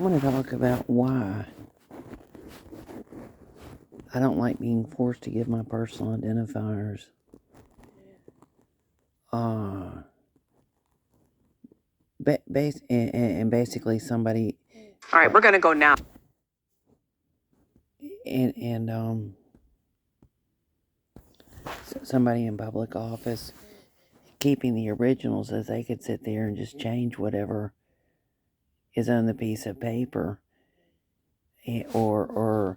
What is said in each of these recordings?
I'm going to talk about why I don't like being forced to give my personal identifiers. Basically somebody. All right, we're going to go now. And somebody in public office keeping the originals, as they could sit there and just change whatever is on the piece of paper, or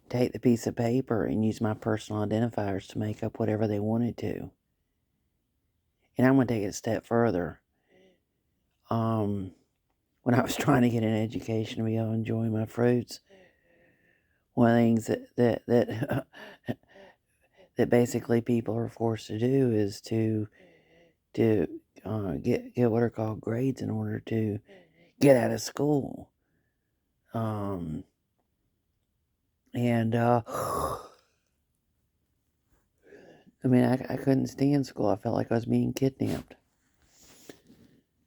take the piece of paper and use my personal identifiers to make up whatever they wanted to. And I'm going to take it a step further. When I was trying to get an education to be able to enjoy my fruits, one of the things that that basically people are forced to do is to get what are called grades in order to get out of school. I mean, I couldn't stand school. I felt like I was being kidnapped.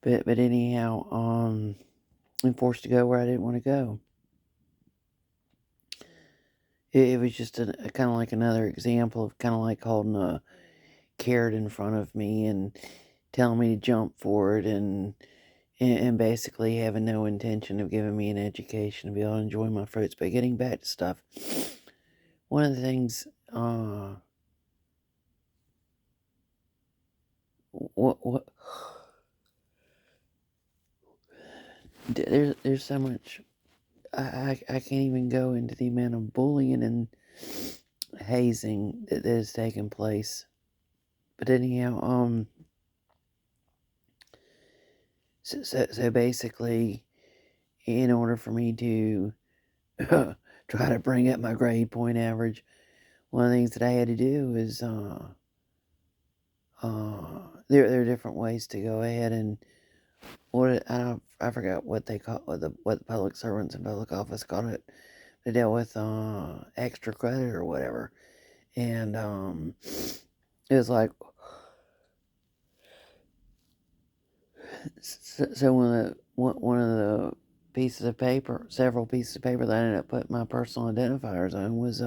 But anyhow, I'm forced to go where I didn't want to go. It was just a kind of like another example of kind of like holding a carrot in front of me and telling me to jump for it, and basically having no intention of giving me an education to be able to enjoy my fruits. But getting back to stuff, one of the things, what there's so much. I can't even go into the amount of bullying and hazing that has taken place. But anyhow, so basically, in order for me to try to bring up my grade point average, one of the things that I had to do is there are different ways to go ahead and I forgot what they call what the public servants in public office called it. They dealt with extra credit or whatever, and it was like so one of the pieces of paper, several pieces of paper that I ended up putting my personal identifiers on was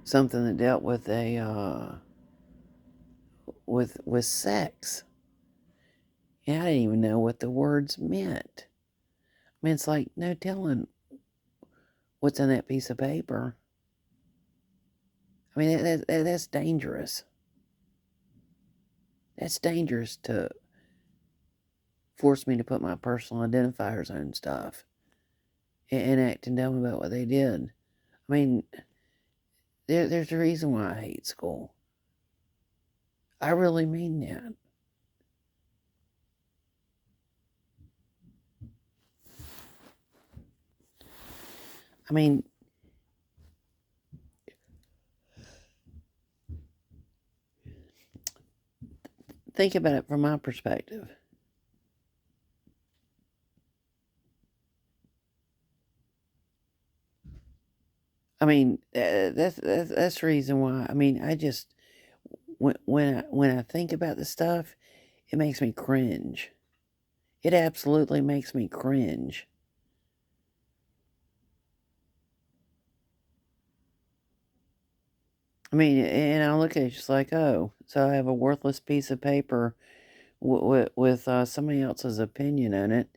something that dealt with a with sex. And I didn't even know what the words meant. I mean, it's like no telling what's in that piece of paper. I mean, that's dangerous. That's dangerous to force me to put my personal identifiers on stuff and acting dumb about what they did. I mean, there's a reason why I hate school. I really mean that. I mean, think about it from my perspective. I mean, that's the reason why. I mean, I just when I think about this stuff, it makes me cringe. It absolutely makes me cringe. I mean, and I look at it just like, oh, so I have a worthless piece of paper with somebody else's opinion on it.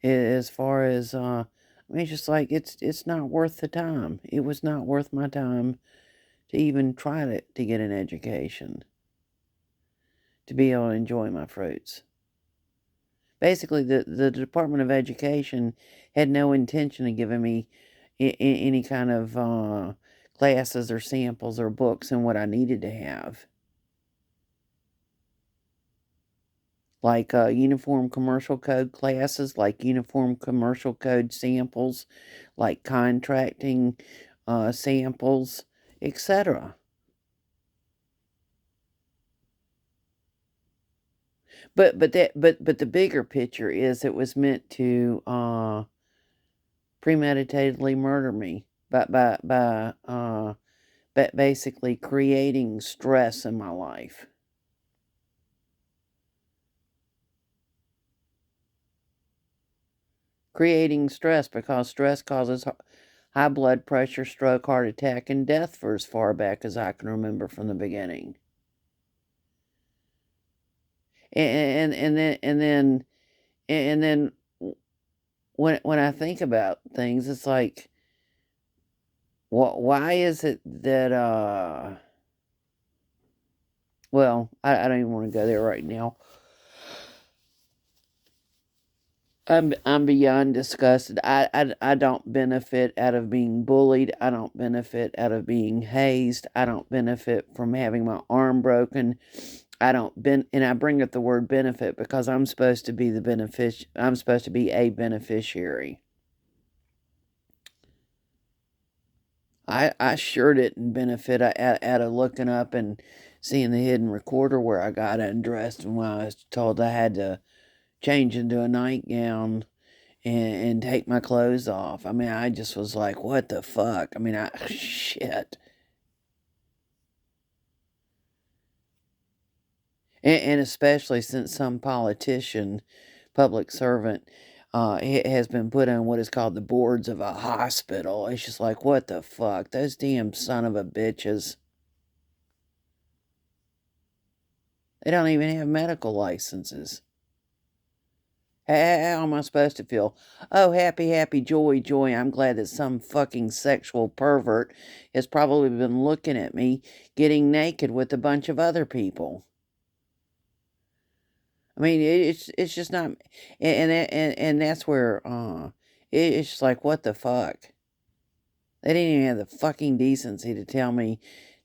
As far as, I mean, it's just like it's not worth the time. It was not worth my time to even try to get an education, to be able to enjoy my fruits. Basically, the Department of Education had no intention of giving me any kind of classes or samples or books and what I needed to have. Like uniform commercial code classes, like uniform commercial code samples, like contracting samples, etc. But the bigger picture is it was meant to premeditatedly murder me by basically creating stress in my life. creating stress, because stress causes high blood pressure, stroke, heart attack, and death for as far back as I can remember from the beginning. And then when I think about things, it's like, why is it that well, I don't even want to go there right now. I'm beyond disgusted. I don't benefit out of being bullied. I don't benefit out of being hazed. I don't benefit from having my arm broken. And I bring up the word benefit because I'm supposed to be I'm supposed to be a beneficiary. I sure didn't benefit out of looking up and seeing the hidden recorder where I got undressed and when I was told I had to change into a nightgown and take my clothes off. I mean, I just was like, what the fuck? I mean, shit. And especially since some politician, public servant, has been put on what is called the boards of a hospital. It's just like, what the fuck? Those damn son of a bitches. They don't even have medical licenses. How am I supposed to feel? Oh, happy, happy, joy, joy. I'm glad that some fucking sexual pervert has probably been looking at me getting naked with a bunch of other people. I mean, it's just not, and that's where it's just like, what the fuck? They didn't even have the fucking decency to tell me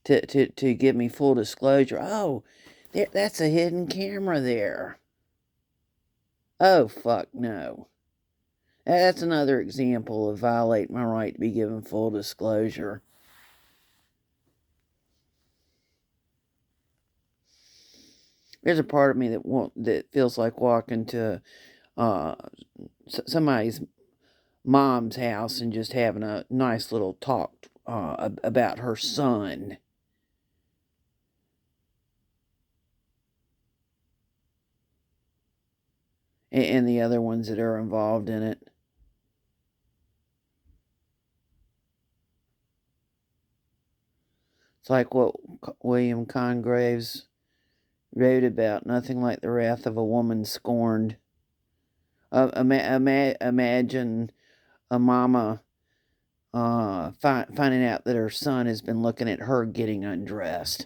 to give me full disclosure. Oh, that's a hidden camera there. Oh, fuck no. That's another example of violating my right to be given full disclosure. There's a part of me that feels like walking to somebody's mom's house and just having a nice little talk about her son. And the other ones that are involved in it. It's like what William Congraves wrote about, nothing like the wrath of a woman scorned. Imagine a mama finding out that her son has been looking at her getting undressed.